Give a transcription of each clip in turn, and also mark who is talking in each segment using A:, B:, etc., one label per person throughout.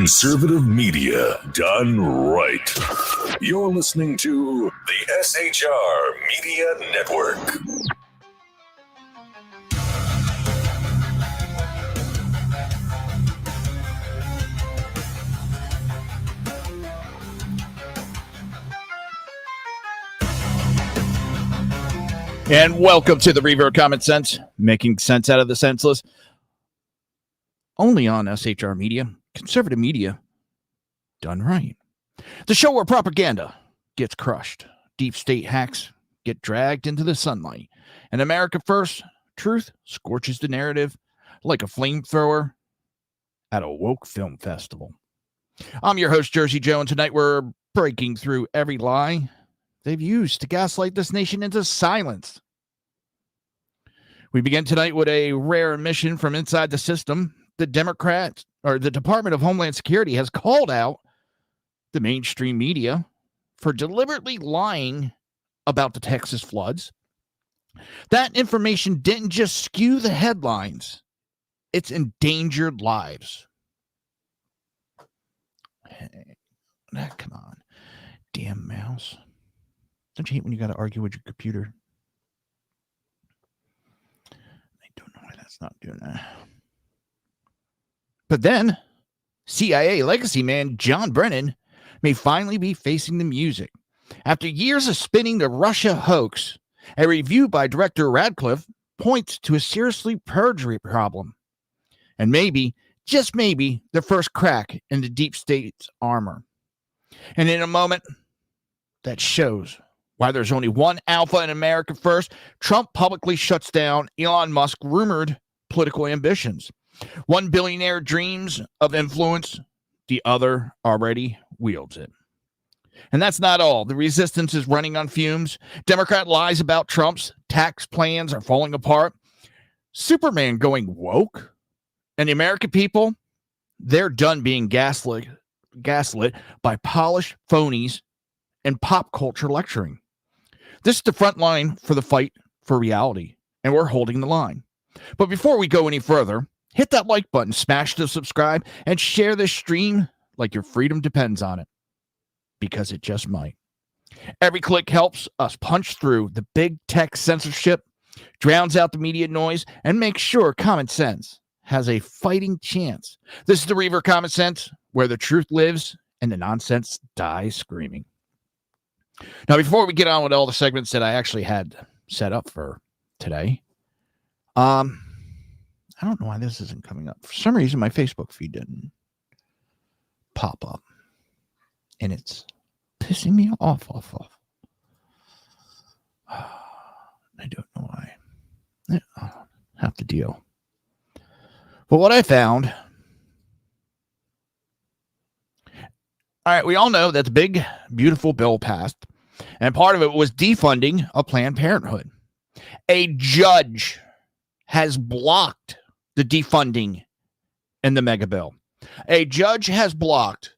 A: Conservative media done right. You're listening to the SHR Media Network.
B: And welcome to the Reaver Common Sense, making sense out of the senseless. Only on SHR Media, conservative media done right. The show where propaganda gets crushed, deep state hacks get dragged into the sunlight, and America First truth scorches the narrative like a flamethrower at a woke film festival. I'm your host, Jersey Joe, and tonight we're breaking through every lie they've used to gaslight this nation into silence. We begin tonight with a rare admission from inside the system. The Democrats, or the Department of Homeland Security, has called out the mainstream media for deliberately lying about the Texas floods. That information didn't just skew the headlines, it's endangered lives. Hey, come on, damn mouse. Don't you hate when you got to argue with your computer? I don't know why that's not doing that. But then, CIA legacy man John Brennan may finally be facing the music. After years of spinning the Russia hoax, a review by Director Ratcliffe points to a seriously perjury problem. And maybe, just maybe, the first crack in the deep state's armor. And in a moment that shows why there's only one alpha in America First, Trump publicly shuts down Elon Musk's rumored political ambitions. One billionaire dreams of influence, the other already wields it. And that's not all. The resistance is running on fumes. Democrat lies about Trump's tax plans are falling apart. Superman going woke. And the American people, they're done being gaslit by polished phonies and pop culture lecturing. This is the front line for the fight for reality, and we're holding the line. But before we go any further, hit that like button, smash the subscribe, and share this stream like your freedom depends on it, because it just might. Every click helps us punch through the big tech censorship, drowns out the media noise, and makes sure common sense has a fighting chance. This is the Reaver Common Sense, where the truth lives and the nonsense dies screaming. Now, before we get on with all the segments that I actually had set up for today, I don't know why this isn't coming up. For some reason, my Facebook feed didn't pop up, and it's pissing me off. I don't know why. I'll have to deal. But what I found, all right, we all know that the big, beautiful bill passed, and part of it was defunding of Planned Parenthood. A judge has blocked the defunding in the mega bill. A judge has blocked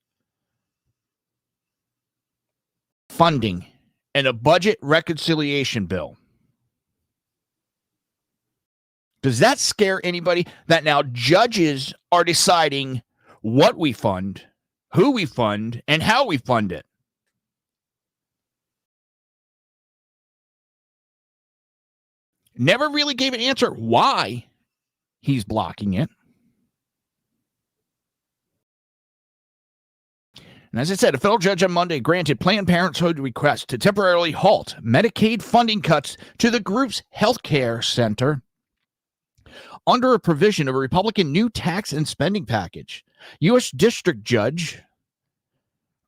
B: funding in a budget reconciliation bill. Does that scare anybody that now judges are deciding what we fund, who we fund, and how we fund it? Never really gave an answer why he's blocking it. And as I said, a federal judge on Monday granted Planned Parenthood request to temporarily halt Medicaid funding cuts to the group's healthcare center under a provision of a Republican new tax and spending package. U.S. District Judge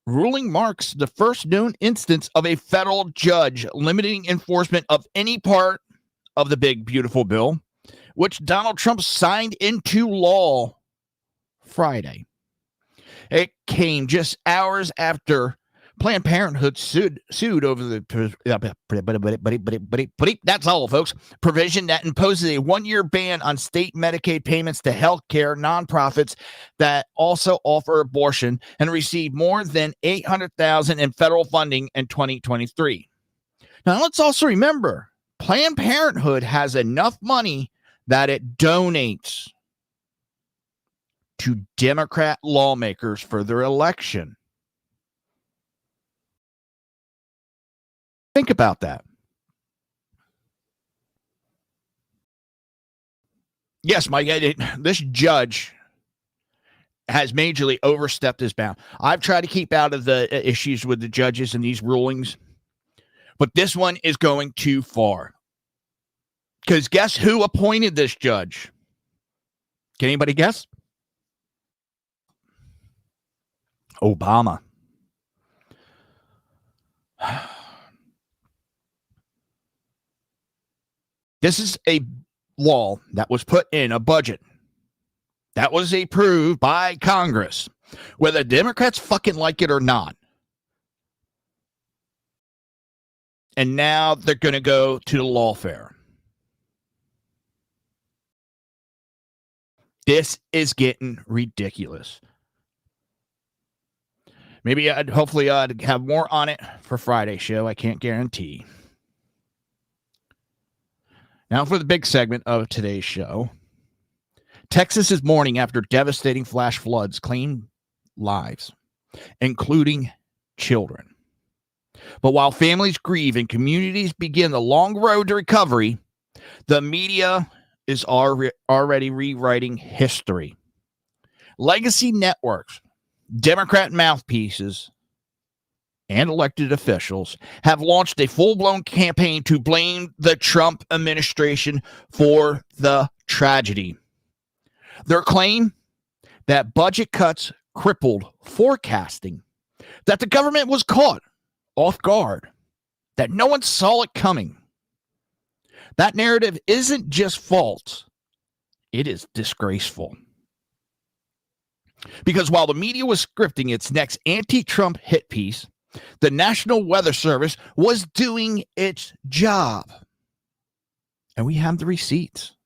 B: ruling marks the first known instance of a federal judge limiting enforcement of any part of the big, beautiful bill, which Donald Trump signed into law Friday. It came just hours after Planned Parenthood sued over the that's all, folks. Provision that imposes a 1-year ban on state Medicaid payments to healthcare nonprofits that also offer abortion and receive more than $800,000 in federal funding in 2023. Now, let's also remember, Planned Parenthood has enough money that it donates to Democrat lawmakers for their election. Think about that. Yes, Mike, this judge has majorly overstepped his bound. I've tried to keep out of the issues with the judges and these rulings, but this one is going too far. Because guess who appointed this judge? Can anybody guess? Obama. This is a law that was put in a budget that was approved by Congress, whether Democrats fucking like it or not. And now they're going to go to the lawfare. This is getting ridiculous. Maybe hopefully I'd have more on it for Friday's show. I can't guarantee. Now for the big segment of today's show. Texas is mourning after devastating flash floods claimed lives, including children. But while families grieve and communities begin the long road to recovery, the media is already rewriting history. Legacy networks, Democrat mouthpieces, and elected officials have launched a full-blown campaign to blame the Trump administration for the tragedy. Their claim that budget cuts crippled forecasting, that the government was caught off guard, that no one saw it coming. That narrative isn't just false, it is disgraceful. Because while the media was scripting its next anti-Trump hit piece, the National Weather Service was doing its job. And we have the receipts.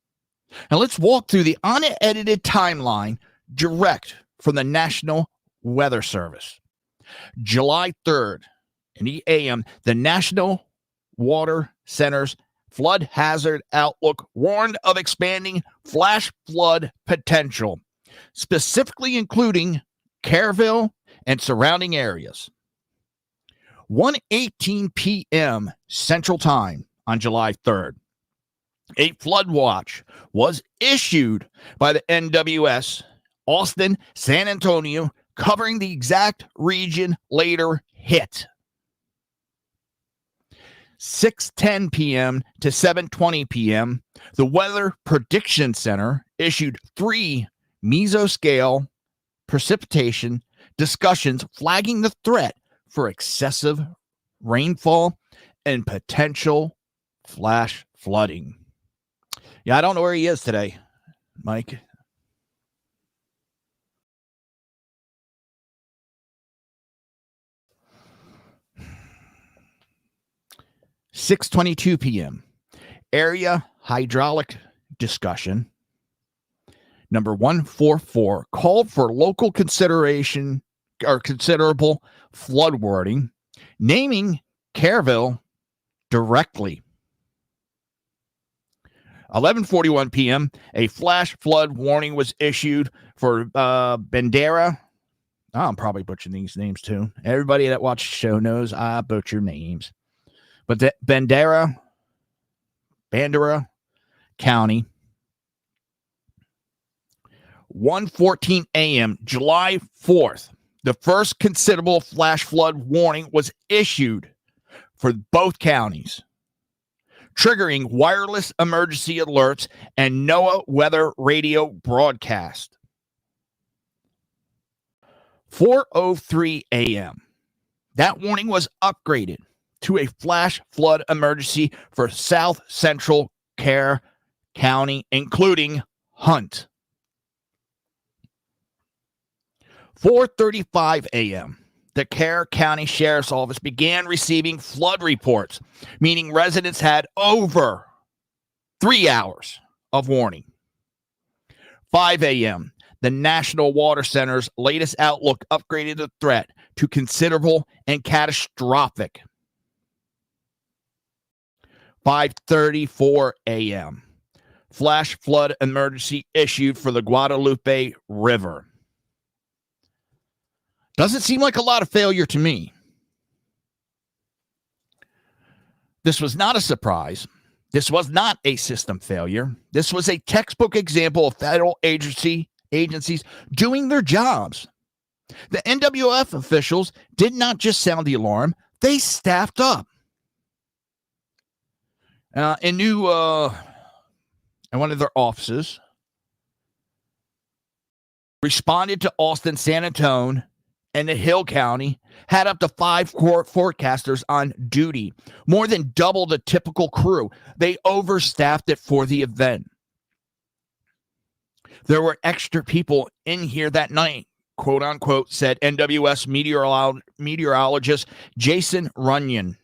B: Now let's walk through the unedited timeline direct from the National Weather Service. July 3rd, in the AM, the National Water Center's flood hazard outlook warned of expanding flash flood potential, specifically including Kerrville and surrounding areas. 1:18 p.m. Central Time on July 3rd, a flood watch was issued by the NWS, Austin, San Antonio, covering the exact region later hit. 6:10 p.m. to 7:20 p.m., the Weather Prediction Center issued 3 mesoscale precipitation discussions flagging the threat for excessive rainfall and potential flash flooding. Yeah, I don't know where he is today, Mike. (6:22 p.m.) Area hydraulic discussion number 144 called for local consideration or considerable flood warning, naming Kerrville directly. 11:41 p.m. a flash flood warning was issued for Bandera. Oh, I'm probably butchering these names too. Everybody that watches the show knows I butcher names. But the Bandera County. 1:14 a.m. July 4th, the first considerable flash flood warning was issued for both counties, triggering wireless emergency alerts and NOAA weather radio broadcast. 4:03 a.m. That warning was upgraded to a flash flood emergency for South Central Kerr County, including Hunt. 4:35 a.m. The Kerr County Sheriff's Office began receiving flood reports, meaning residents had over 3 hours of warning. 5 a.m. The National Water Center's latest outlook upgraded the threat to considerable and catastrophic. 5:34 a.m. flash flood emergency issued for the Guadalupe River. Doesn't seem like a lot of failure to me. This was not a surprise. This was not a system failure. This was a textbook example of federal agencies doing their jobs. The NWF officials did not just sound the alarm, they staffed up. In one of their offices, responded to Austin, San Antonio, and the Hill County, had up to 5 forecasters on duty, more than double the typical crew. They overstaffed it for the event. There were extra people in here that night, quote unquote, said NWS meteorologist Jason Runyon.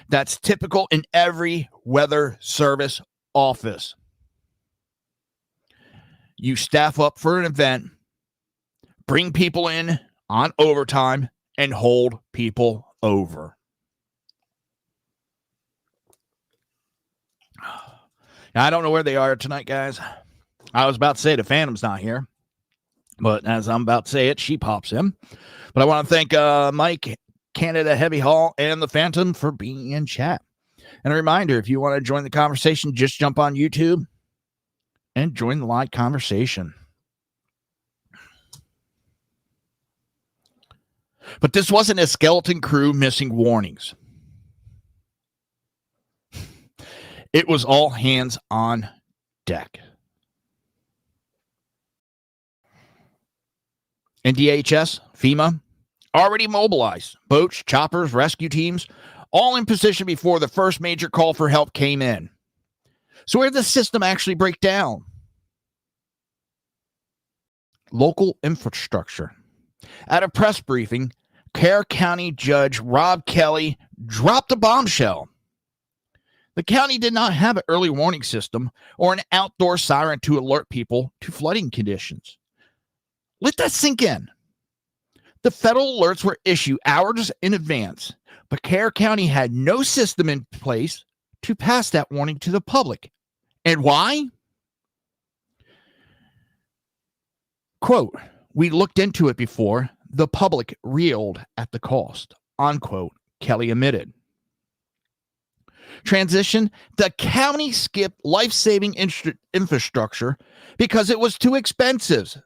B: That's typical in every weather service office. You staff up for an event, bring people in on overtime, and hold people over. Now, I don't know where they are tonight, guys. I was about to say the Phantom's not here, but as I'm about to say it, she pops in. But I want to thank Mike, Canada Heavy Hall, and the Phantom for being in chat. And a reminder, if you want to join the conversation, just jump on YouTube and join the live conversation. But this wasn't a skeleton crew missing warnings. It was all hands on deck. And DHS, FEMA, already mobilized. Boats, choppers, rescue teams, all in position before the first major call for help came in. So where did the system actually break down? Local infrastructure. At a press briefing, Kerr County Judge Rob Kelly dropped a bombshell. The county did not have an early warning system or an outdoor siren to alert people to flooding conditions. Let that sink in. The federal alerts were issued hours in advance, but Kerr County had no system in place to pass that warning to the public. And why? Quote, "We looked into it before. The public reeled at the cost," unquote, Kelly admitted. Transition, the county skipped life-saving infrastructure because it was too expensive.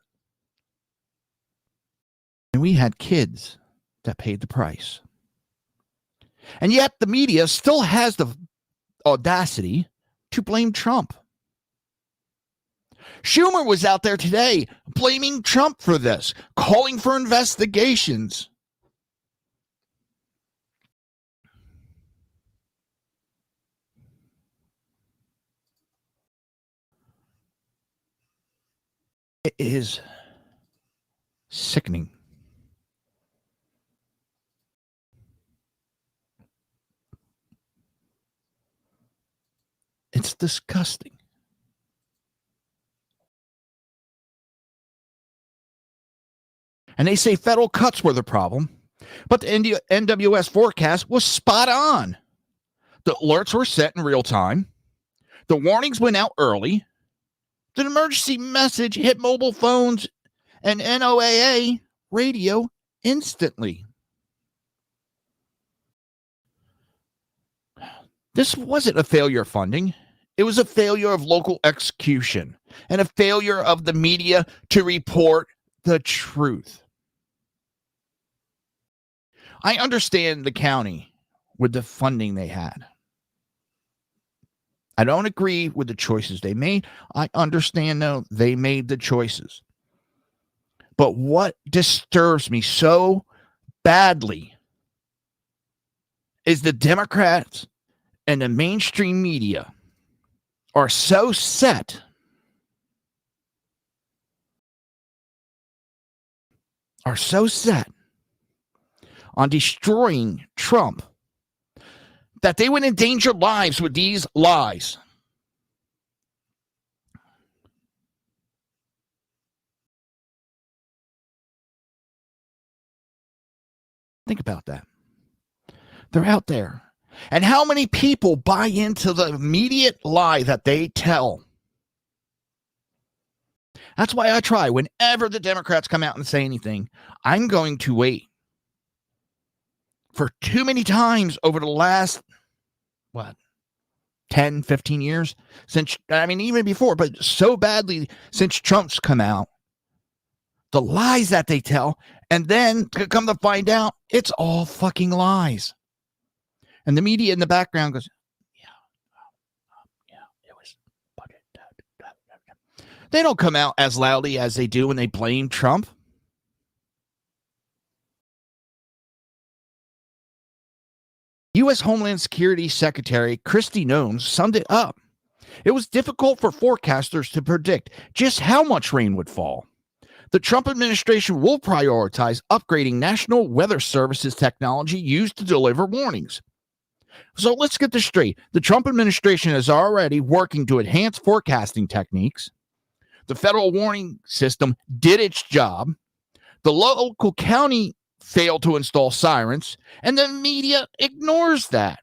B: And we had kids that paid the price. And yet the media still has the audacity to blame Trump. Schumer was out there today blaming Trump for this, calling for investigations. It is sickening. It's disgusting. And they say federal cuts were the problem, but the NWS forecast was spot on. The alerts were set in real time. The warnings went out early. The emergency message hit mobile phones and NOAA radio instantly. This wasn't a failure of funding. It was a failure of local execution and a failure of the media to report the truth. I understand the county with the funding they had. I don't agree with the choices they made. I understand, though, they made the choices. But what disturbs me so badly is the Democrats and the mainstream media are so set on destroying Trump that they would endanger lives with these lies. Think about that. They're out there. And how many people buy into the immediate lie that they tell? That's why I try, whenever the Democrats come out and say anything, I'm going to wait. For too many times over the last, 10, 15 years, since, even before, but so badly since Trump's come out, the lies that they tell, and then come to find out, it's all fucking lies. And the media in the background goes, it was budget. They don't come out as loudly as they do when they blame Trump. U.S. Homeland Security Secretary Kristi Noem summed it up. It was difficult for forecasters to predict just how much rain would fall. The Trump administration will prioritize upgrading National Weather Service's technology used to deliver warnings. So let's get this straight. The Trump administration is already working to enhance forecasting techniques. The federal warning system did its job. The local county failed to install sirens, and the media ignores that.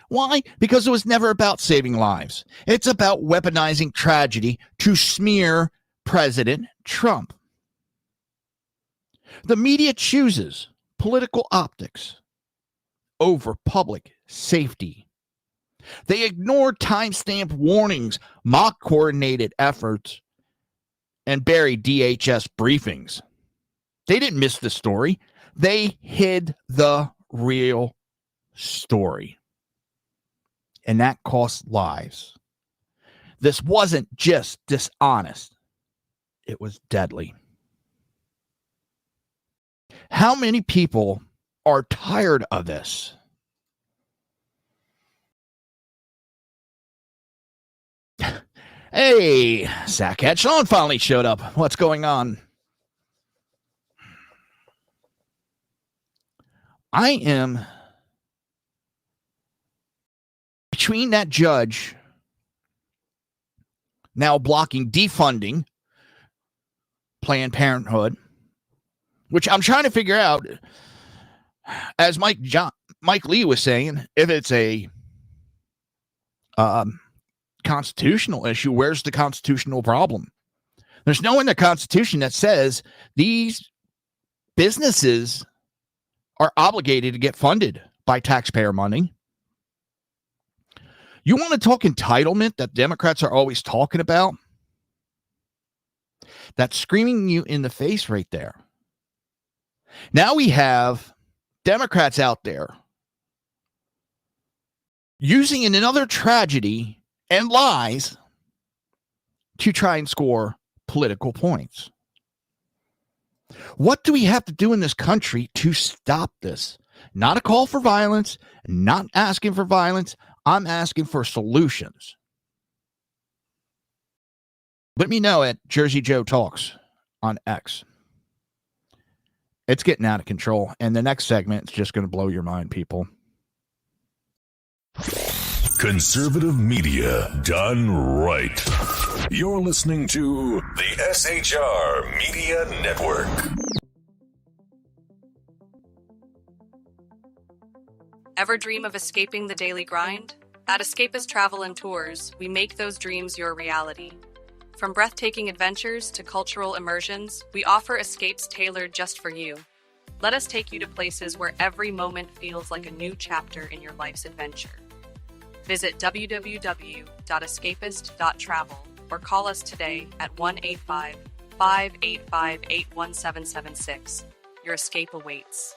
B: Why? Because it was never about saving lives. It's about weaponizing tragedy to smear President Trump. The media chooses political optics over public safety. They ignore timestamp warnings, mock coordinated efforts, and bury DHS briefings. They didn't miss the story. They hid the real story. And that cost lives. This wasn't just dishonest. It was deadly. How many people are tired of this? Hey, Sackhead, Sean finally showed up. What's going on? I am between that judge now blocking defunding Planned Parenthood, which I'm trying to figure out, as Mike Lee was saying, if it's a constitutional issue, where's the constitutional problem? There's no in the Constitution that says these businesses are obligated to get funded by taxpayer money. You want to talk entitlement that Democrats are always talking about? That's screaming you in the face right there. Now we have Democrats out there using another tragedy and lies to try and score political points. What do we have to do in this country to stop this? Not a call for violence, not asking for violence. I'm asking for solutions. Let me know at Jersey Joe Talks on X. It's getting out of control. And the next segment is just going to blow your mind, people.
A: Conservative media done right. You're listening to the SHR Media Network.
C: Ever dream of escaping the daily grind? At Escapist Travel and Tours, we make those dreams your reality. From breathtaking adventures to cultural immersions, we offer escapes tailored just for you. Let us take you to places where every moment feels like a new chapter in your life's adventure. Visit www.escapist.travel or call us today at 1-855-885-81776. Your escape awaits.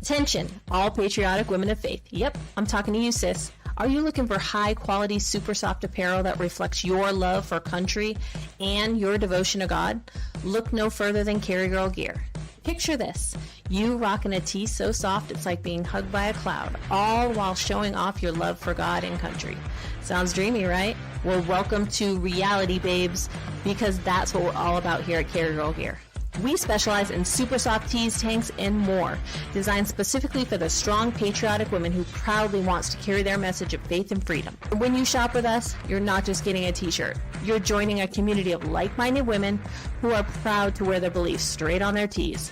D: Attention, all patriotic women of faith. Yep, I'm talking to you, sis. Are you looking for high-quality, super soft apparel that reflects your love for country and your devotion to God? Look no further than Carry Girl Gear. Picture this. You rocking a tee so soft it's like being hugged by a cloud, all while showing off your love for God and country. Sounds dreamy, right? Well, welcome to reality, babes, because that's what we're all about here at Carry Girl Gear. We specialize in super soft tees, tanks, and more, designed specifically for the strong, patriotic woman who proudly wants to carry their message of faith and freedom. When you shop with us, you're not just getting a t-shirt. You're joining a community of like-minded women who are proud to wear their beliefs straight on their tees.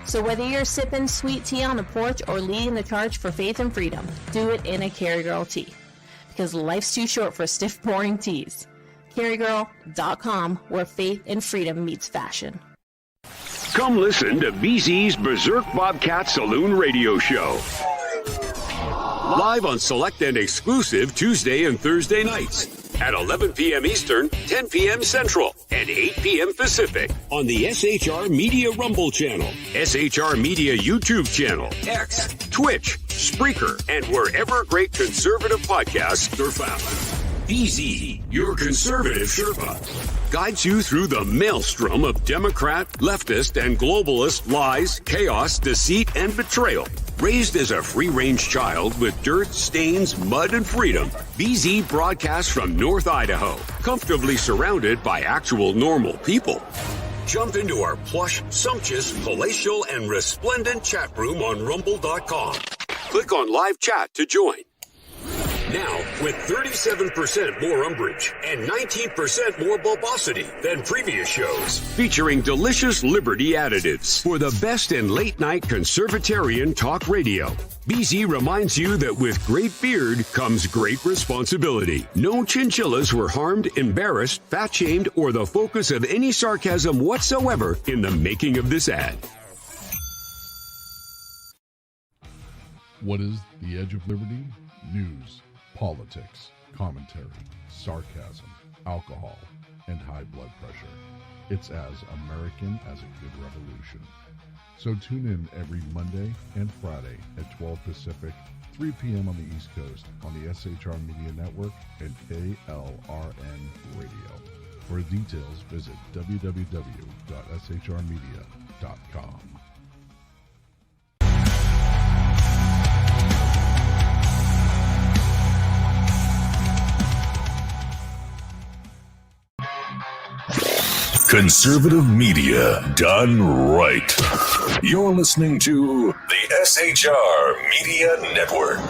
D: So whether you're sipping sweet tea on the porch or leading the charge for faith and freedom, do it in a Carry Girl tee. Because life's too short for stiff, boring tees. carrygirl.com, where faith and freedom meets fashion.
E: Come listen to BZ's Berserk Bobcat Saloon Radio Show. Live on select and exclusive Tuesday and Thursday nights at 11 p.m. Eastern, 10 p.m. Central, and 8 p.m. Pacific on the SHR Media Rumble channel, SHR Media YouTube channel, X, Twitch, Spreaker, and wherever great conservative podcasts are found. BZ, your conservative Sherpa, guides you through the maelstrom of Democrat, leftist, and globalist lies, chaos, deceit, and betrayal. Raised as a free-range child with dirt, stains, mud, and freedom, BZ broadcasts from North Idaho, comfortably surrounded by actual normal people. Jump into our plush, sumptuous, palatial, and resplendent chat room on rumble.com. Click on live chat to join. Now, with 37% more umbrage and 19% more bulbosity than previous shows, featuring delicious Liberty additives for the best in late-night conservatarian talk radio. BZ reminds you that with great beard comes great responsibility. No chinchillas were harmed, embarrassed, fat-shamed, or the focus of any sarcasm whatsoever in the making of this ad.
F: What is the Edge of Liberty? News, politics, commentary, sarcasm, alcohol, and high blood pressure. It's as American as a good revolution. So tune in every Monday and Friday at 12 Pacific, 3 p.m. on the East Coast on the SHR Media Network and KLRN Radio. For details, visit www.shrmedia.com.
A: Conservative media done right. You're listening to the SHR Media Network.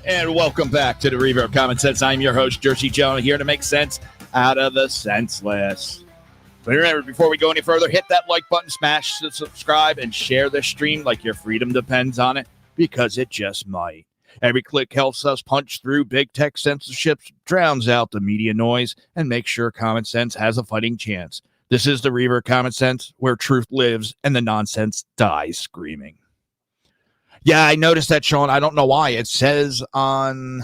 B: And welcome back to the Reaver of Common Sense. I'm your host, Jersey Jonah, here to make sense out of the senseless. But remember, before we go any further, hit that like button, smash the subscribe, and share this stream like your freedom depends on it, because it just might. Every click helps us punch through big tech censorship, drowns out the media noise, and makes sure common sense has a fighting chance. This is the Reaver of Common Sense, where truth lives and the nonsense dies screaming. Yeah, I noticed that, Sean. I don't know why. It says on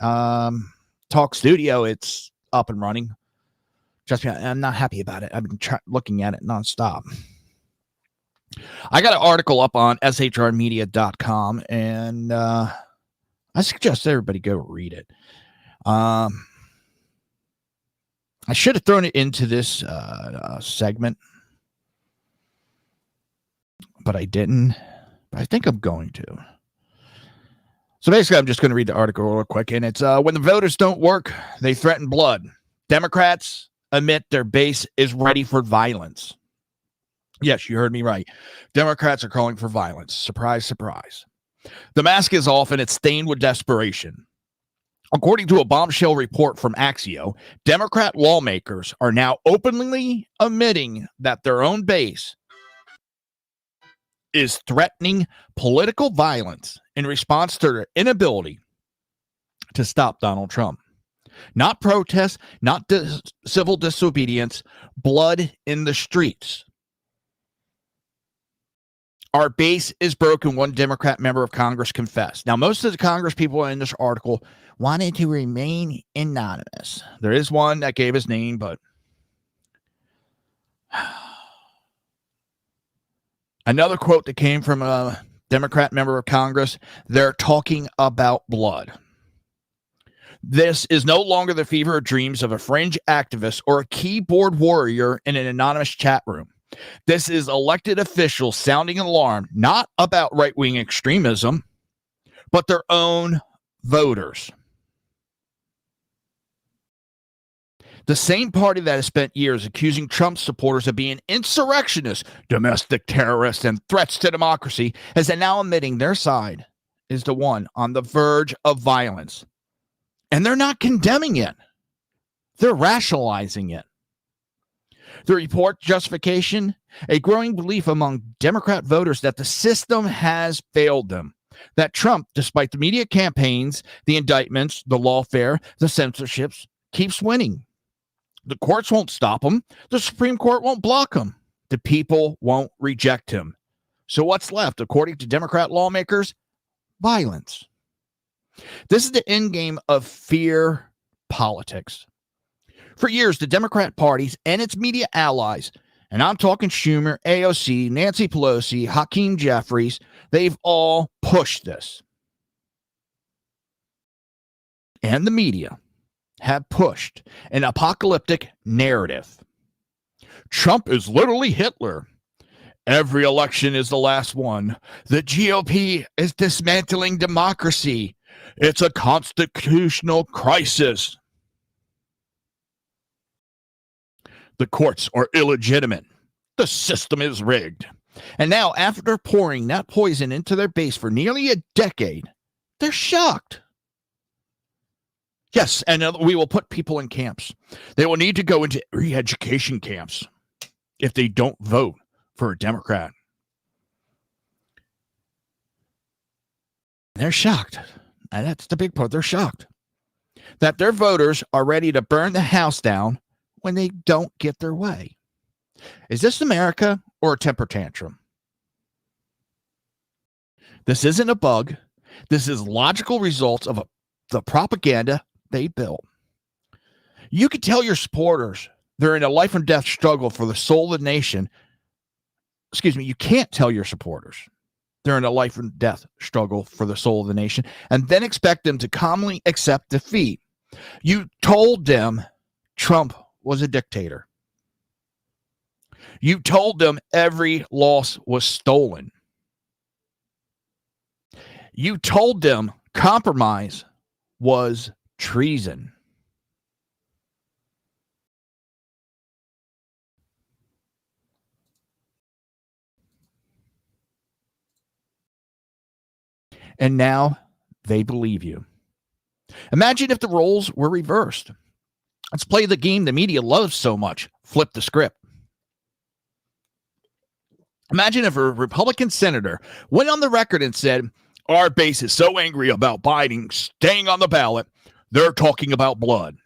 B: Talk Studio it's up and running. Trust me, I'm not happy about it. I've been looking at it nonstop. I got an article up on shrmedia.com, and I suggest everybody go read it. I should have thrown it into this segment, but I didn't. But I think I'm going to. So basically, I'm just going to read the article real quick, and it's when the voters don't work, they threaten blood. Democrats admit their base is ready for violence. Yes, you heard me right. Democrats are calling for violence. Surprise, surprise. The mask is off and it's stained with desperation. According to a bombshell report from Axio, Democrat lawmakers are now openly admitting that their own base is threatening political violence in response to their inability to stop Donald Trump. Not protests, not civil disobedience, blood in the streets. Our base is broken, one Democrat member of Congress confessed. Now, most of the Congress people in this article wanted to remain anonymous. There is one that gave his name, but another quote that came from a Democrat member of Congress, they're talking about blood. This is no longer the fever dreams of a fringe activist or a keyboard warrior in an anonymous chat room. This is elected officials sounding an alarm, not about right-wing extremism, but their own voters. The same party that has spent years accusing Trump supporters of being insurrectionists, domestic terrorists, and threats to democracy is now admitting their side is the one on the verge of violence. And they're not condemning it. They're rationalizing it. The report justification, a growing belief among Democrat voters that the system has failed them. That Trump, despite the media campaigns, the indictments, the lawfare, the censorships, keeps winning. The courts won't stop him. The Supreme Court won't block him. The people won't reject him. So what's left, according to Democrat lawmakers? Violence. This is the end game of fear politics. For years, the Democrat parties and its media allies, and I'm talking Schumer, AOC, Nancy Pelosi, Hakeem Jeffries, they've all pushed this. And the media have pushed an apocalyptic narrative. Trump is literally Hitler. Every election is the last one. The GOP is dismantling democracy. It's a constitutional crisis. The courts are illegitimate. The system is rigged. And now, after pouring that poison into their base for nearly a decade, they're shocked. Yes, and we will put people in camps. They will need to go into re-education camps if they don't vote for a Democrat. They're shocked. And that's the big part. They're shocked that their voters are ready to burn the house down when they don't get their way. Is this America or a temper tantrum? This isn't a bug. This is logical results of the propaganda they built. You can tell your supporters they're in a life and death struggle for the soul of the nation. Excuse me, you can't tell your supporters they're in a life and death struggle for the soul of the nation and then expect them to calmly accept defeat. You told them Trump was a dictator. You told them every loss was stolen. You told them compromise was treason. And now they believe you. Imagine if the roles were reversed. Let's play the game the media loves so much. Flip the script. Imagine if a Republican senator went on the record and said, our base is so angry about Biden staying on the ballot, they're talking about blood.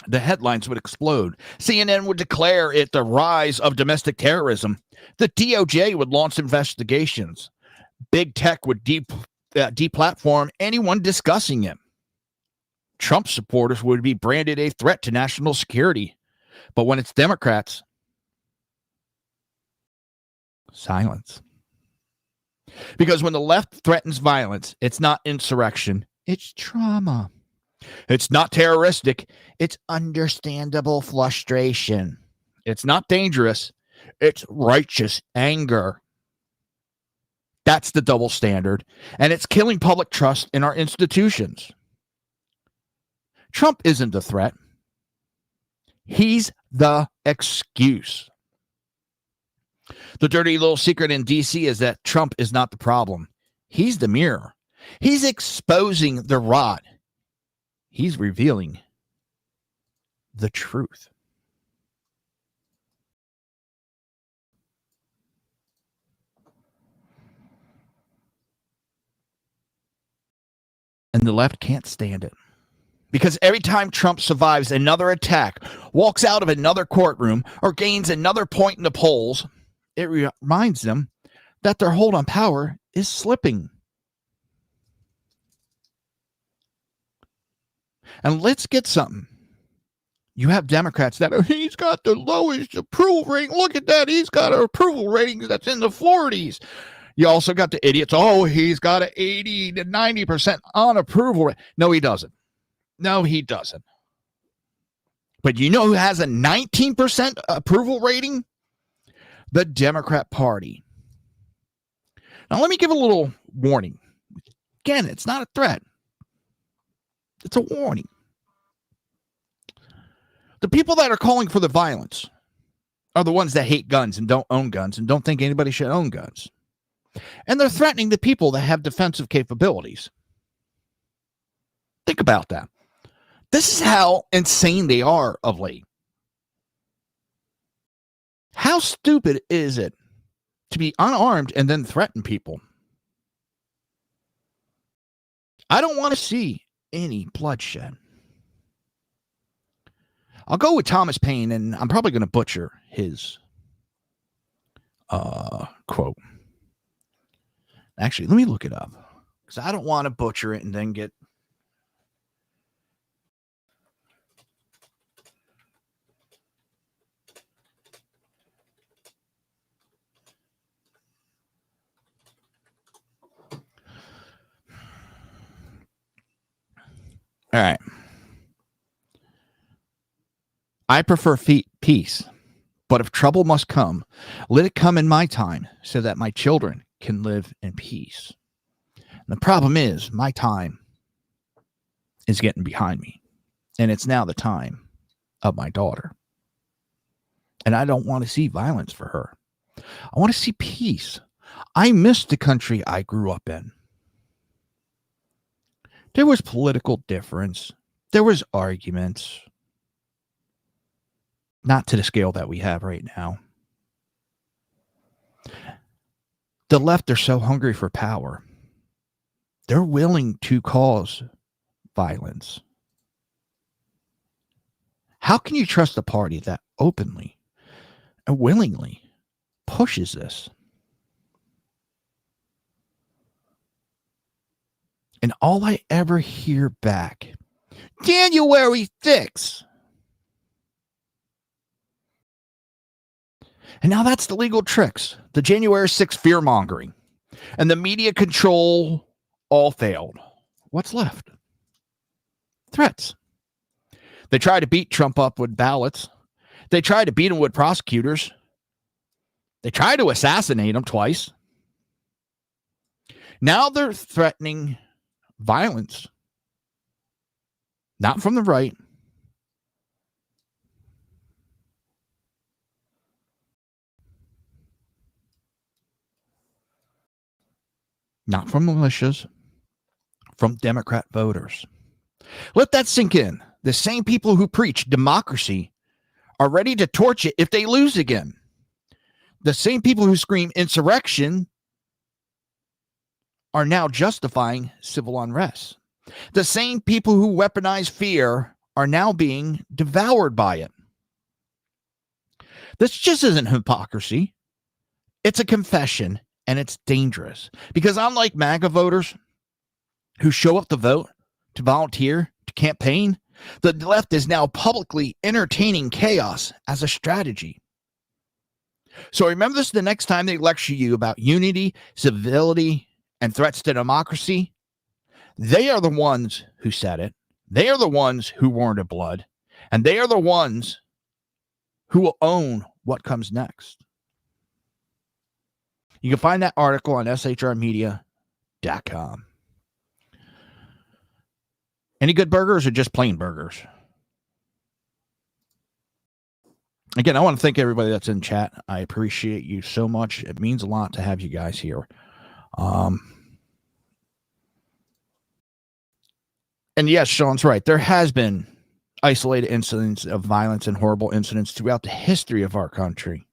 B: The headlines would explode. CNN would declare it the rise of domestic terrorism. The DOJ would launch investigations. Big tech would deplatform anyone discussing it. Trump supporters would be branded a threat to national security. But when it's Democrats, silence. Because when the left threatens violence, it's not insurrection, it's trauma. It's not terroristic, it's understandable frustration. It's not dangerous, it's righteous anger. That's the double standard, and it's killing public trust in our institutions. Trump isn't the threat. He's the excuse. The dirty little secret in D.C. is that Trump is not the problem. He's the mirror. He's exposing the rot. He's revealing the truth. And the left can't stand it. Because every time Trump survives another attack, walks out of another courtroom, or gains another point in the polls, it reminds them that their hold on power is slipping. And let's get something. You have Democrats that he's got the lowest approval rating. Look at that. He's got an approval rating that's in the 40s. You also got the idiots. Oh, he's got an 80 to 90% on approval rate. No, he doesn't. No, he doesn't. But you know who has a 19% approval rating? The Democrat Party. Now, let me give a little warning. Again, it's not a threat. It's a warning. The people that are calling for the violence are the ones that hate guns and don't own guns and don't think anybody should own guns. And they're threatening the people that have defensive capabilities. Think about that. This is how insane they are of late. How stupid is it to be unarmed and then threaten people? I don't want to see any bloodshed. I'll go with Thomas Paine, and I'm probably going to butcher his quote. Actually, let me look it up because I don't want to butcher it and then get. All right. I prefer peace, but if trouble must come, let it come in my time so that my children can live in peace. And the problem is my time is getting behind me, and it's now the time of my daughter. And I don't want to see violence for her. I want to see peace. I miss the country I grew up in. There was political difference. There was arguments. Not to the scale that we have right now. The left are so hungry for power. They're willing to cause violence. How can you trust a party that openly and willingly pushes this? And all I ever hear back, January 6th. And now that's the legal tricks, the January 6th fear mongering, and the media control all failed. What's left? Threats. They tried to beat Trump up with ballots. They tried to beat him with prosecutors. They tried to assassinate him twice. Now they're threatening violence. Not from the right. Not from militias. From Democrat voters. Let that sink in. The same people who preach democracy are ready to torch it if they lose again. The same people who scream insurrection are now justifying civil unrest. The same people who weaponize fear are now being devoured by it. This just isn't hypocrisy. It's a confession, and it's dangerous. Because unlike MAGA voters who show up to vote, to volunteer, to campaign, the left is now publicly entertaining chaos as a strategy. So remember this the next time they lecture you about unity, civility, and threats to democracy. They are the ones who said it. They are the ones who warned of blood. And they are the ones who will own what comes next. You can find that article on shrmedia.com. Any good burgers or just plain burgers? Again, I want to thank everybody that's in chat. I appreciate you so much. It means a lot to have you guys here. And yes, Sean's right. There has been isolated incidents of violence and horrible incidents throughout the history of our country.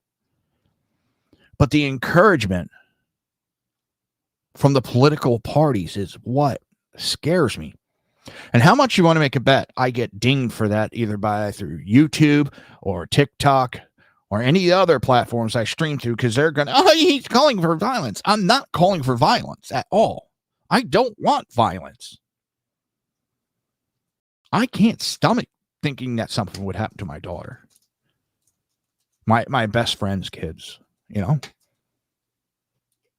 B: But the encouragement from the political parties is what scares me. And how much you want to make a bet? I get dinged for that either through YouTube or TikTok or any other platforms I stream to because they're going, oh, he's calling for violence. I'm not calling for violence at all. I don't want violence. I can't stomach thinking that something would happen to my daughter. My best friend's kids, you know.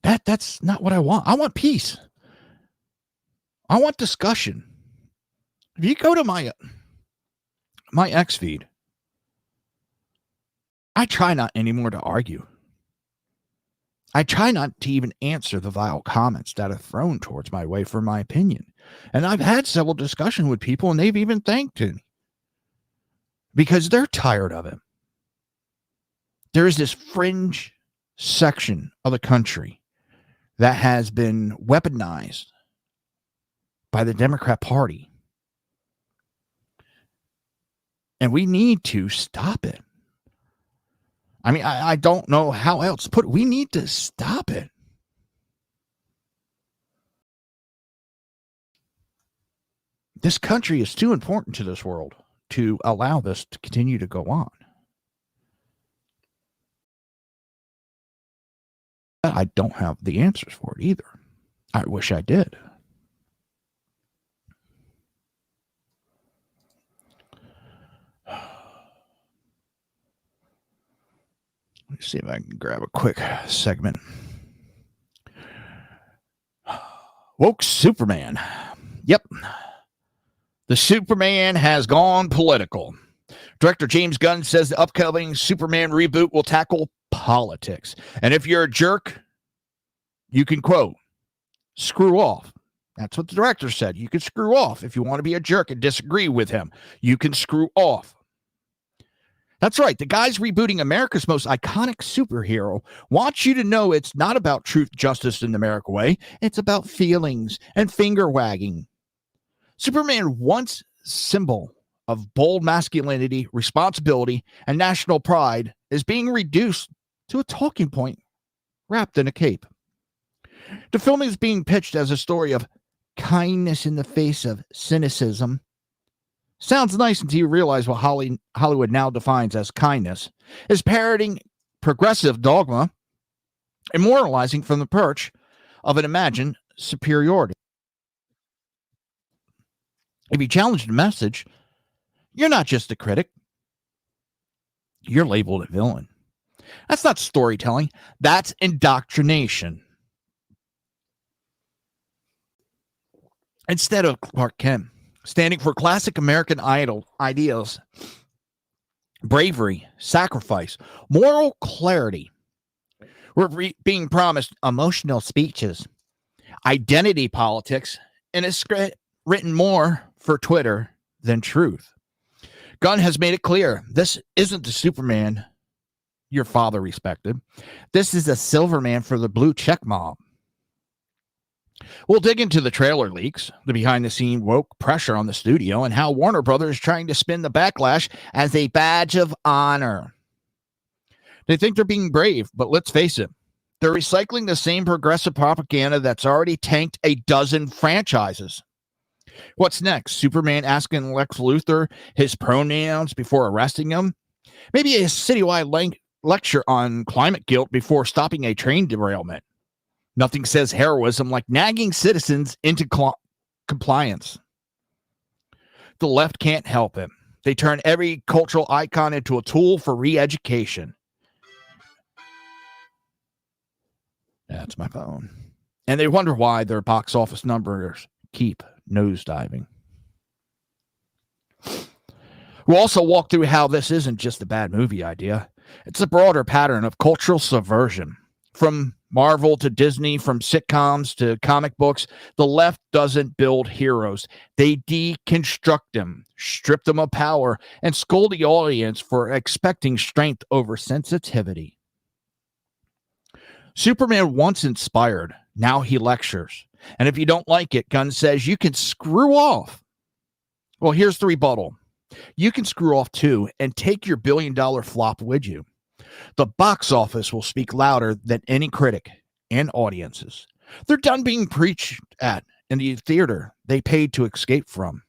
B: That's not what I want. I want peace. I want discussion. If you go to my X feed, I try not anymore to argue. I try not to even answer the vile comments that are thrown towards my way for my opinion. And I've had several discussions with people, and they've even thanked me because they're tired of it. There is this fringe section of the country that has been weaponized by the Democrat Party. And we need to stop it. I mean, I don't know how else to put it. We need to stop it. This country is too important to this world to allow this to continue to go on? I don't have the answers for it either. I wish I did. Let me see if I can grab a quick segment. Woke Superman. Yep. The Superman has gone political. Director James Gunn says the upcoming Superman reboot will tackle politics. And if you're a jerk, you can, quote, screw off. That's what the director said. You can screw off. If you want to be a jerk and disagree with him, you can screw off. That's right. The guys rebooting America's most iconic superhero wants you to know it's not about truth, justice, and the America way. It's about feelings and finger wagging. Superman, once symbol of bold masculinity, responsibility, and national pride, is being reduced to a talking point wrapped in a cape. The film is being pitched as a story of kindness in the face of cynicism. Sounds nice until you realize what Hollywood now defines as kindness is parroting progressive dogma and moralizing from the perch of an imagined superiority. If you challenge the message, you're not just a critic. You're labeled a villain. That's not storytelling. That's indoctrination. Instead of Clark Kent standing for classic American ideals, bravery, sacrifice, moral clarity, we're being promised emotional speeches, identity politics, and a script written more for Twitter than truth. Gunn has made it clear this isn't the Superman your father respected. This is a Silverman for the blue check mob. We'll dig into the trailer leaks, the behind-the-scene woke pressure on the studio, and how Warner Brothers is trying to spin the backlash as a badge of honor. They think they're being brave, but let's face it, they're recycling the same progressive propaganda that's already tanked a dozen franchises. What's next? Superman asking Lex Luthor his pronouns before arresting him? Maybe a citywide lecture on climate guilt before stopping a train derailment. Nothing says heroism like nagging citizens into compliance. The left can't help it. They turn every cultural icon into a tool for re-education. That's my phone. And they wonder why their box office numbers keep nosediving. We'll also walk through how this isn't just a bad movie idea. It's a broader pattern of cultural subversion. From Marvel to Disney, from sitcoms to comic books, the left doesn't build heroes. They deconstruct them, strip them of power, and scold the audience for expecting strength over sensitivity. Superman once inspired, now he lectures. And if you don't like it, Gunn says you can screw off. Well, here's the rebuttal. You can screw off too and take your billion-dollar flop with you. The box office will speak louder than any critic and audiences. They're done being preached at in the theater they paid to escape from.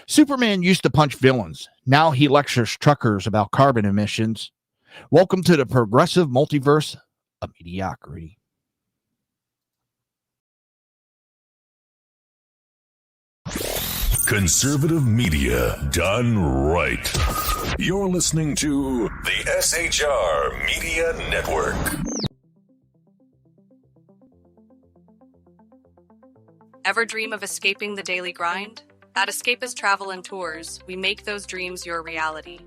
B: Superman used to punch villains. Now he lectures truckers about carbon emissions. Welcome to the progressive multiverse of mediocrity.
A: Conservative media done right. You're listening to the SHR Media Network.
C: Ever dream of escaping the daily grind? At Escapist Travel and Tours, we make those dreams your reality.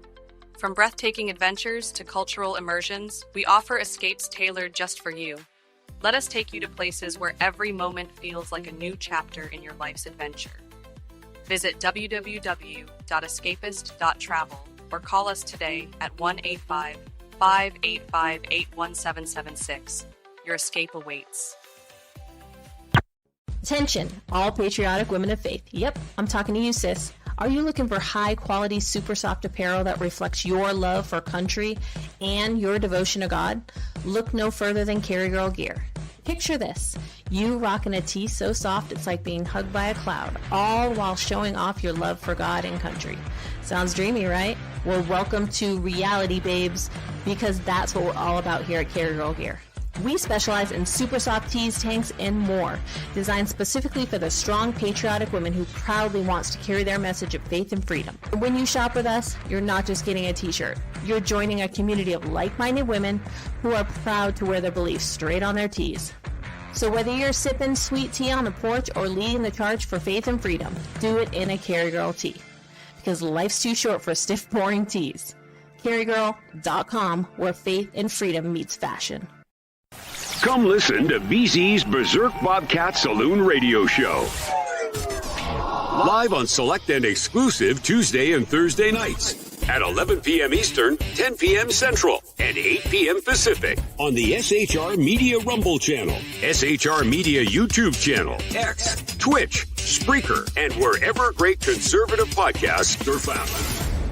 C: From breathtaking adventures to cultural immersions, we offer escapes tailored just for you. Let us take you to places where every moment feels like a new chapter in your life's adventure. Visit www.escapist.travel or call us today at 1-855-885-81776. Your escape awaits.
D: Attention, all patriotic women of faith. Yep, I'm talking to you, sis. Are you looking for high-quality, super soft apparel that reflects your love for country and your devotion to God? Look no further than Carry Girl Gear. Picture this. You rocking a tee so soft it's like being hugged by a cloud, all while showing off your love for God and country. Sounds dreamy, right? Well, welcome to reality, babes, because that's what we're all about here at Carry Girl Gear. We specialize in super soft tees, tanks, and more, designed specifically for the strong, patriotic woman who proudly wants to carry their message of faith and freedom. When you shop with us, you're not just getting a t-shirt. You're joining a community of like-minded women who are proud to wear their beliefs straight on their tees. So whether you're sipping sweet tea on the porch or leading the charge for faith and freedom, do it in a Carry Girl tee. Because life's too short for stiff, boring tees. CarryGirl.com, where faith and freedom meets fashion.
E: Come listen to BZ's Berserk Bobcat Saloon Radio Show. Live on select and exclusive Tuesday and Thursday nights at 11 p.m. Eastern, 10 p.m. Central, and 8 p.m. Pacific on the SHR Media Rumble channel, SHR Media YouTube channel, X, Twitch, Spreaker, and wherever great conservative podcasts are found.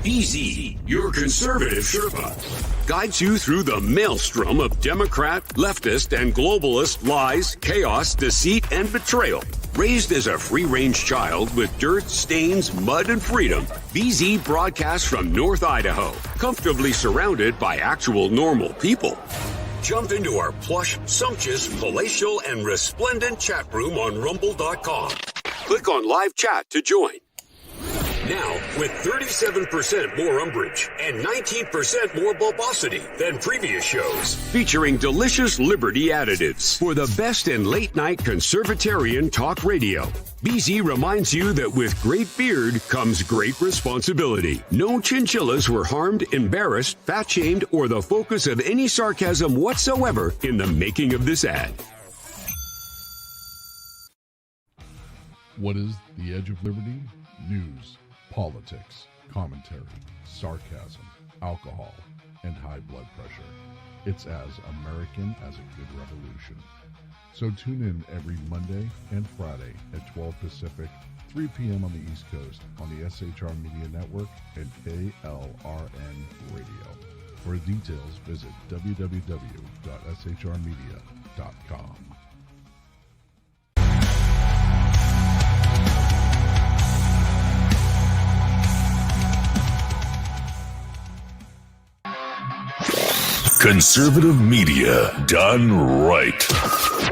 E: BZ, your conservative Sherpa, guides you through the maelstrom of Democrat, leftist, and globalist lies, chaos, deceit, and betrayal. Raised as a free-range child with dirt, stains, mud, and freedom, BZ broadcasts from North Idaho, comfortably surrounded by actual normal people. Jump into our plush, sumptuous, palatial, and resplendent chat room on rumble.com. Click on live chat to join. Now, with 37% more umbrage and 19% more bulbosity than previous shows, featuring delicious Liberty additives for the best in late-night conservatarian talk radio. BZ reminds you that with great beard comes great responsibility. No chinchillas were harmed, embarrassed, fat-shamed, or the focus of any sarcasm whatsoever in the making of this ad.
F: What is the Edge of Liberty? News, politics, commentary, sarcasm, alcohol, and high blood pressure. It's as American as a good revolution. So tune in every Monday and Friday at 12 Pacific, 3 p.m. on the East Coast on the SHR Media Network and KLRN Radio. For details, visit www.shrmedia.com.
A: Conservative media done right.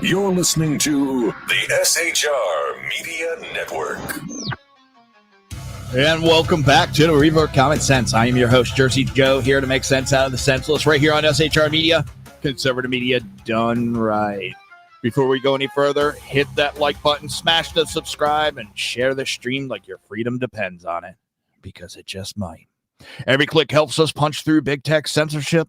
A: You're listening to the SHR Media Network.
B: And welcome back to the Reaver Common Sense. I am your host, Jersey Joe, here to make sense out of the senseless right here on SHR Media. Conservative media done right. Before we go any further, hit that like button, smash the subscribe, and share the stream like your freedom depends on it, because it just might. Every click helps us punch through big tech censorship,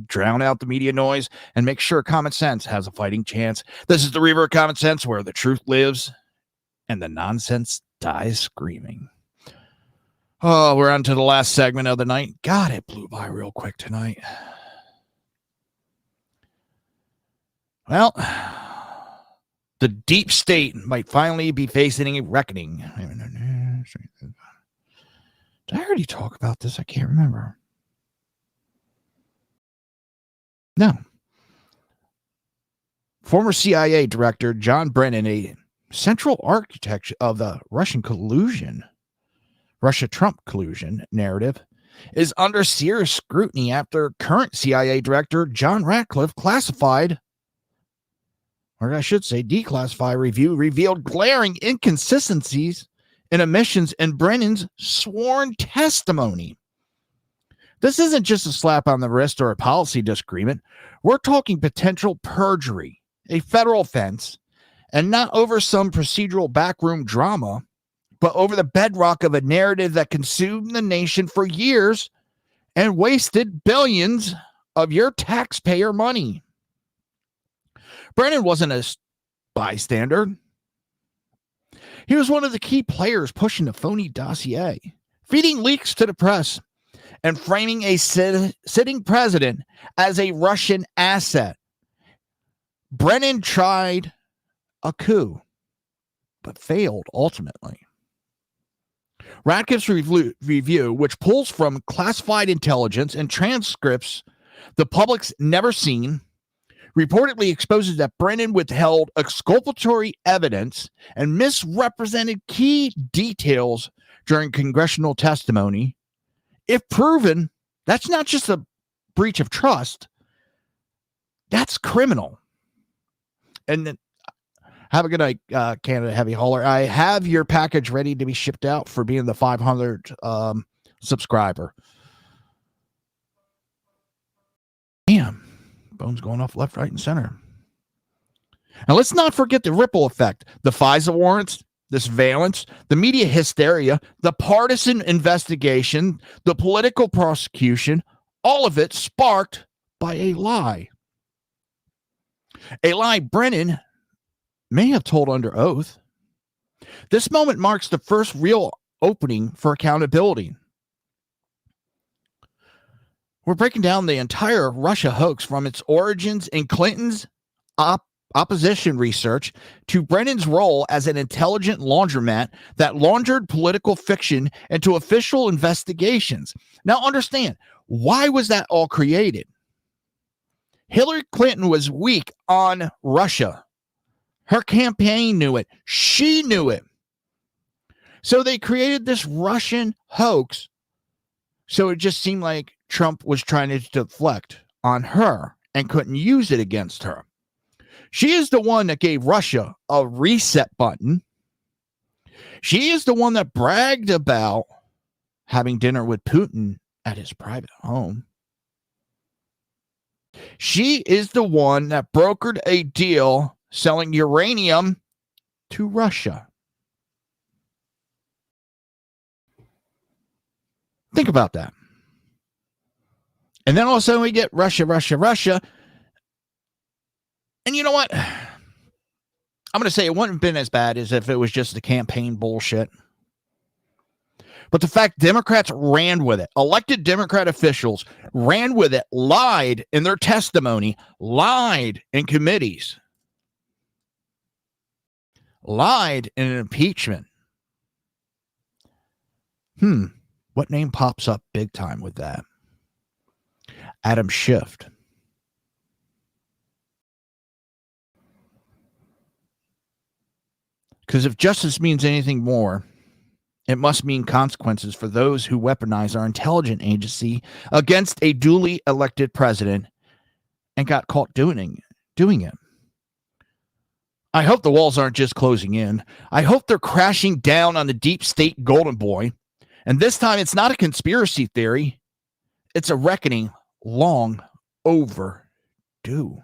B: drown out the media noise, and make sure common sense has a fighting chance. This is the Reaver Common Sense, where the truth lives and the nonsense dies screaming. Oh, we're on to the last segment of the night. God, it blew by real quick tonight. Well, the deep state might finally be facing a reckoning. Did I already talk about this? I can't remember. No. Former CIA Director John Brennan, a central architect of the Russia-Trump collusion narrative, is under serious scrutiny after current CIA Director John Ratcliffe declassified review revealed glaring inconsistencies in omissions in Brennan's sworn testimony. This isn't just a slap on the wrist or a policy disagreement. We're talking potential perjury, a federal offense, and not over some procedural backroom drama, but over the bedrock of a narrative that consumed the nation for years and wasted billions of your taxpayer money. Brennan wasn't a bystander. He was one of the key players pushing the phony dossier, feeding leaks to the press, and framing a sitting president as a Russian asset. Brennan tried a coup, but failed ultimately. Ratcliffe's review, which pulls from classified intelligence and transcripts the public's never seen, reportedly exposes that Brennan withheld exculpatory evidence and misrepresented key details during congressional testimony. If proven, that's not just a breach of trust, that's criminal. And then, have a good night, Canada Heavy Hauler. I have your package ready to be shipped out for being the 500 subscriber. Damn. Phone's going off left, right, and center. Now, let's not forget the ripple effect. The FISA warrants, the surveillance, the media hysteria, the partisan investigation, the political prosecution, all of it sparked by a lie. A lie Brennan may have told under oath. This moment marks the first real opening for accountability. We're breaking down the entire Russia hoax from its origins in Clinton's opposition research to Brennan's role as an intelligent laundromat that laundered political fiction into official investigations. Now understand, why was that all created? Hillary Clinton was weak on Russia. Her campaign knew it. She knew it. So they created this Russian hoax. So it just seemed like Trump was trying to deflect on her and couldn't use it against her. She is the one that gave Russia a reset button. She is the one that bragged about having dinner with Putin at his private home. She is the one that brokered a deal selling uranium to Russia. Think about that. And then all of a sudden we get Russia. And you know what? I'm going to say it wouldn't have been as bad as if it was just the campaign bullshit. But the fact Democrats ran with it, elected Democrat officials ran with it, lied in their testimony, lied in committees, lied in an impeachment. What name pops up big time with that? Adam Schiff. Because if justice means anything more, it must mean consequences for those who weaponize our intelligence agency against a duly elected president and got caught doing it. I hope the walls aren't just closing in. I hope they're crashing down on the deep state golden boy. And this time it's not a conspiracy theory. It's a reckoning long overdue.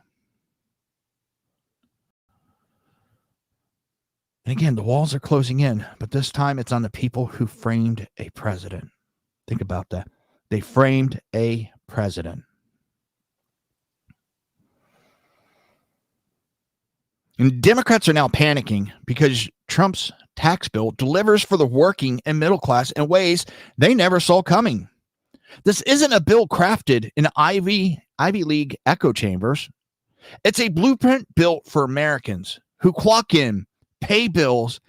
B: And again, the walls are closing in, but this time it's on the people who framed a president. Think about that. They framed a president. And Democrats are now panicking because Trump's tax bill delivers for the working and middle class in ways they never saw coming. This isn't a bill crafted in Ivy League echo chambers. It's a blueprint built for Americans who clock in, pay bills,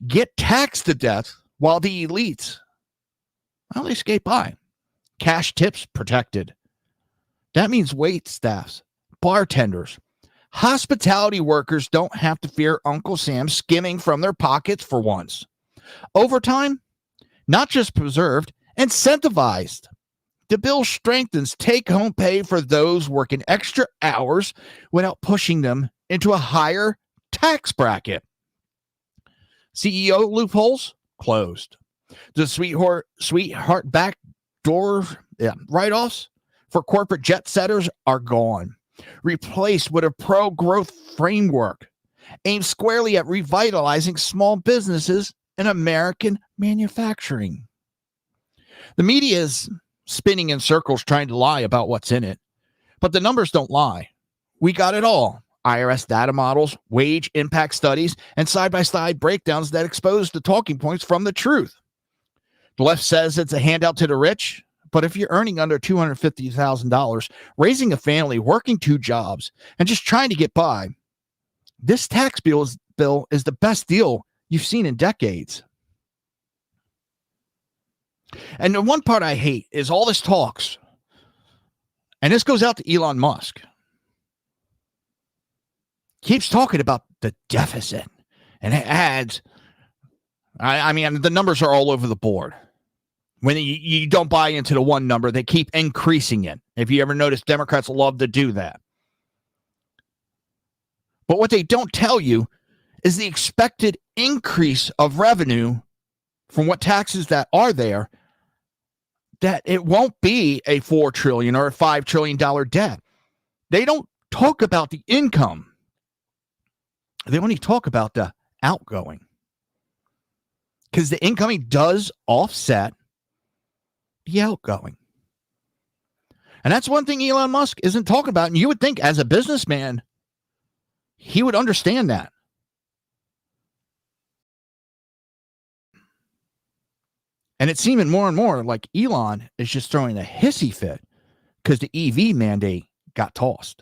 B: get taxed to death while the elites, well, they skate by. Cash tips protected. That means wait staffs, bartenders, hospitality workers don't have to fear Uncle Sam skimming from their pockets for once. Overtime, not just preserved, incentivized. The bill strengthens take-home pay for those working extra hours without pushing them into a higher tax bracket. CEO loopholes closed. The sweetheart backdoor write-offs for corporate jet setters are gone. Replaced with a pro-growth framework aimed squarely at revitalizing small businesses and American manufacturing. The media is spinning in circles trying to lie about what's in it, but the numbers don't lie. We got it all. IRS data models, wage impact studies, and side-by-side breakdowns that expose the talking points from the truth. The left says it's a handout to the rich, but if you're earning under $250,000, raising a family, working 2 jobs, and just trying to get by, this tax bill is the best deal you've seen in decades. And the one part I hate is all this talks, and this goes out to Elon Musk. keeps talking about the deficit and it adds. I mean, the numbers are all over the board. When you don't buy into the one number, they keep increasing it. If you ever notice, Democrats love to do that. But what they don't tell you is the expected increase of revenue from what taxes that are there, that it won't be a $4 trillion or a $5 trillion debt. They don't talk about the income. They only talk about the outgoing. Because the incoming does offset the outgoing. And that's one thing Elon Musk isn't talking about. And you would think as a businessman, he would understand that. And it's seeming more and more like Elon is just throwing a hissy fit because the EV mandate got tossed.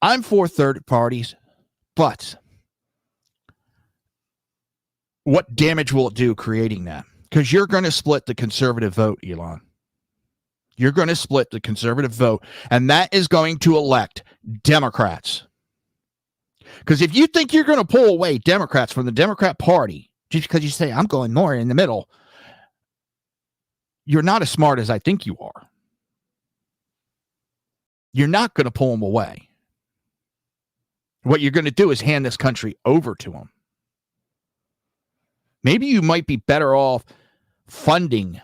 B: I'm for third parties, but what damage will it do creating that? Because you're going to split the conservative vote, Elon. You're going to split the conservative vote, and that is going to elect Democrats. Because if you think you're going to pull away Democrats from the Democrat Party, just because you say, I'm going more in the middle, you're not as smart as I think you are. You're not going to pull them away. What you're going to do is hand this country over to them. Maybe you might be better off funding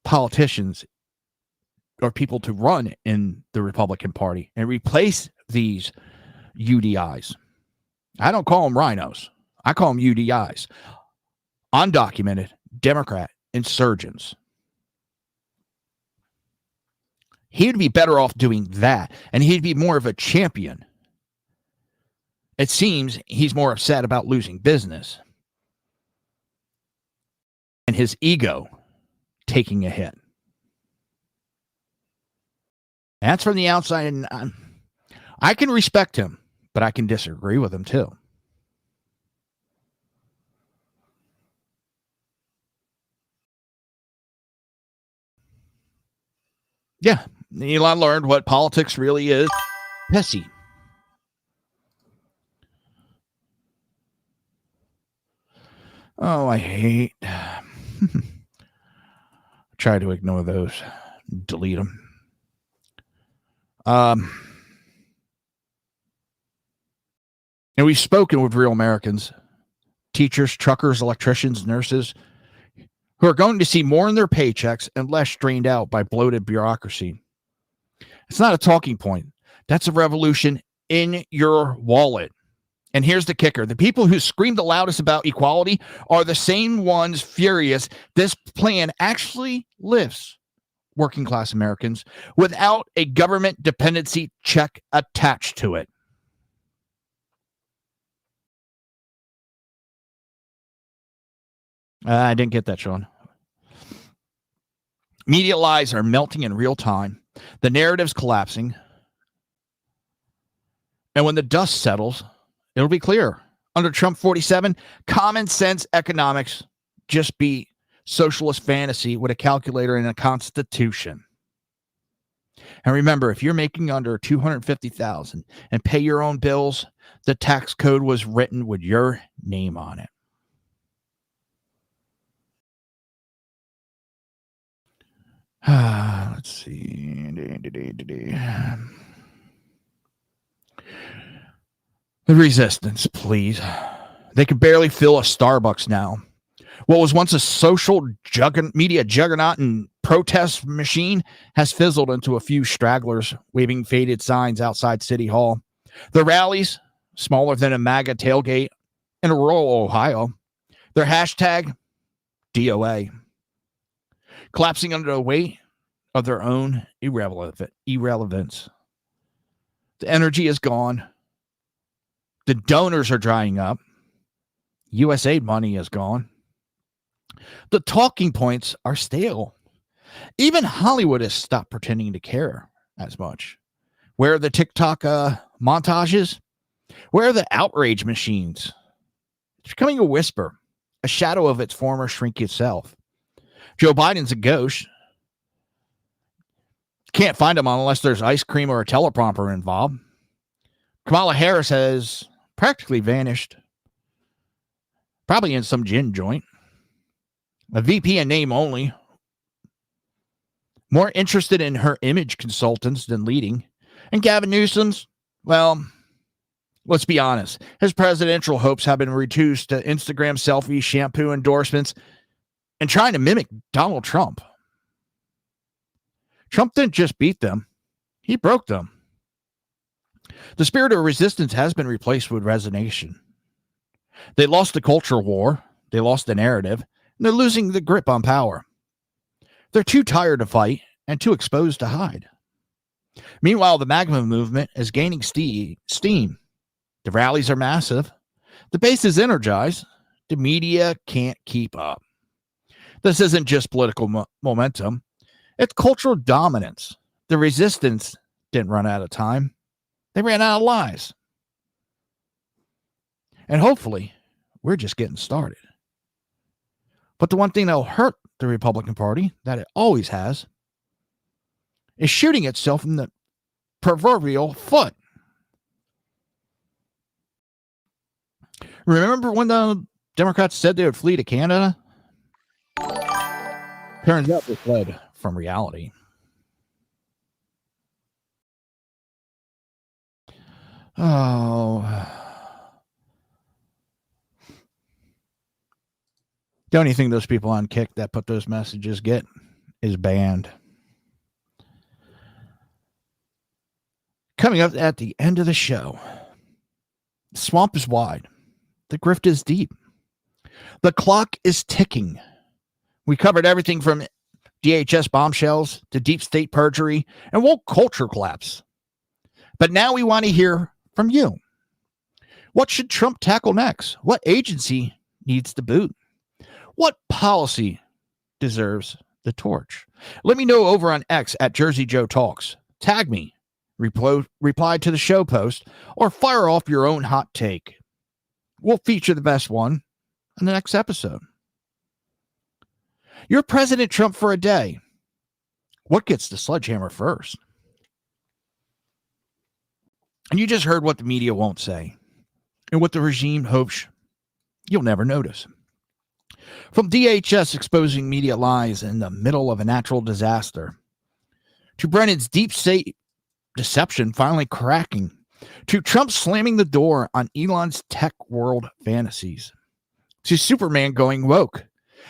B: politicians or people to run in the Republican Party and replace these UDIs. I don't call them rhinos. I call them UDIs. Undocumented Democrat insurgents. He'd be better off doing that, and he'd be more of a champion. It seems he's more upset about losing business and his ego taking a hit. That's from the outside, and I can respect him, but I can disagree with him too. Yeah, Elon learned what politics really is. Pessy. Oh, I hate. Try to ignore those. Delete them. And we've spoken with real Americans, teachers, truckers, electricians, nurses, who are going to see more in their paychecks and less strained out by bloated bureaucracy. It's not a talking point. That's a revolution in your wallet. And here's the kicker. The people who scream the loudest about equality are the same ones furious this plan actually lifts working class Americans without a government dependency check attached to it. I didn't get that, Sean. Media lies are melting in real time. The narrative's collapsing. And when the dust settles, it'll be clear. Under Trump 47, common sense economics just be socialist fantasy with a calculator and a constitution. And remember, if you're making under $250,000 and pay your own bills, the tax code was written with your name on it. Let's see. The resistance, please. They can barely fill a Starbucks now. What was once a social media juggernaut and protest machine has fizzled into a few stragglers waving faded signs outside City Hall. The rallies, smaller than a MAGA tailgate in rural Ohio. Their hashtag, DOA. Collapsing under the weight of their own irrelevance. The energy is gone. The donors are drying up. USAID money is gone. The talking points are stale. Even Hollywood has stopped pretending to care as much. Where are the TikTok montages? Where are the outrage machines? It's becoming a whisper, a shadow of its former shrinky self. Joe Biden's a ghost. Can't find them unless there's ice cream or a teleprompter involved. Kamala Harris has practically vanished. Probably in some gin joint. A VP in name only. More interested in her image consultants than leading. And Gavin Newsom's, well, let's be honest. His presidential hopes have been reduced to Instagram selfies, shampoo endorsements, and trying to mimic Donald Trump. Trump didn't just beat them. He broke them. The spirit of resistance has been replaced with resignation. They lost the culture war. They lost the narrative. And they're losing the grip on power. They're too tired to fight and too exposed to hide. Meanwhile, the MAGA movement is gaining steam. The rallies are massive. The base is energized. The media can't keep up. This isn't just political momentum. It's cultural dominance. The resistance didn't run out of time. They ran out of lies. And hopefully, we're just getting started. But the one thing that'll hurt the Republican Party, that it always has, is shooting itself in the proverbial foot. Remember when the Democrats said they would flee to Canada? Turns out they fled from reality. Oh. The only thing those people on Kick that put those messages get is banned. Coming up at the end of the show, the swamp is wide. The grift is deep. The clock is ticking. We covered everything from DHS bombshells to deep state perjury and woke culture collapse. But now we want to hear from you. What should Trump tackle next? What agency needs to boot? What policy deserves the torch? Let me know over on X at Jersey Joe Talks. Tag me, reply to the show post, or fire off your own hot take. We'll feature the best one in the next episode. You're President Trump for a day. What gets the sledgehammer first? And you just heard what the media won't say and what the regime hopes you'll never notice. From DHS exposing media lies in the middle of a natural disaster, to Brennan's deep state deception finally cracking, to Trump slamming the door on Elon's tech world fantasies, to Superman going woke,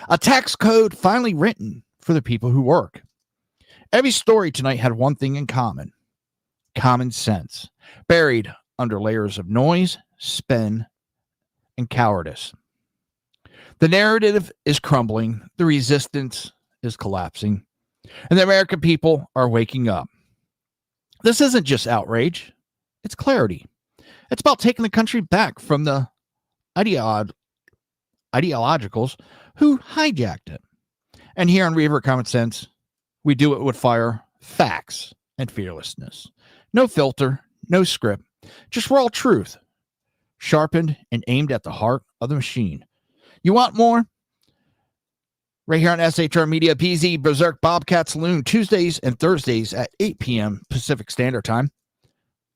B: a tax code finally written for the people who work. Every story tonight had one thing in common: common sense, buried under layers of noise, spin, and cowardice. The narrative is crumbling, the resistance is collapsing, and the American people are waking up. This isn't just outrage, it's clarity. It's about taking the country back from the ideologicals who hijacked it. And here on Reaver Common Sense, we do it with fire, facts, and fearlessness. No filter, no script, just raw truth, sharpened and aimed at the heart of the machine. You want more? Right here on SHR Media, PZ Berserk Bobcat Saloon, Tuesdays and Thursdays at 8 p.m. Pacific Standard Time.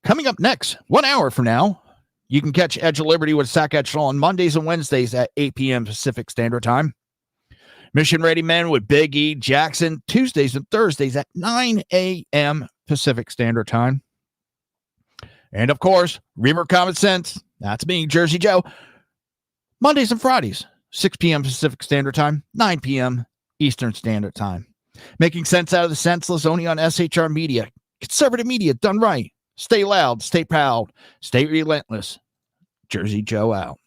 B: Coming up next, 1 hour from now, you can catch Edge of Liberty with Sack Edge on Mondays and Wednesdays at 8 p.m. Pacific Standard Time. Mission Ready Men with Big E Jackson, Tuesdays and Thursdays at 9 a.m. Pacific Standard Time. And of course, Reaver Common Sense, that's me, Jersey Joe, Mondays and Fridays, 6 p.m. Pacific Standard Time, 9 p.m. Eastern Standard Time. Making sense out of the senseless only on SHR Media. Conservative media done right. Stay loud, stay proud, stay relentless. Jersey Joe out.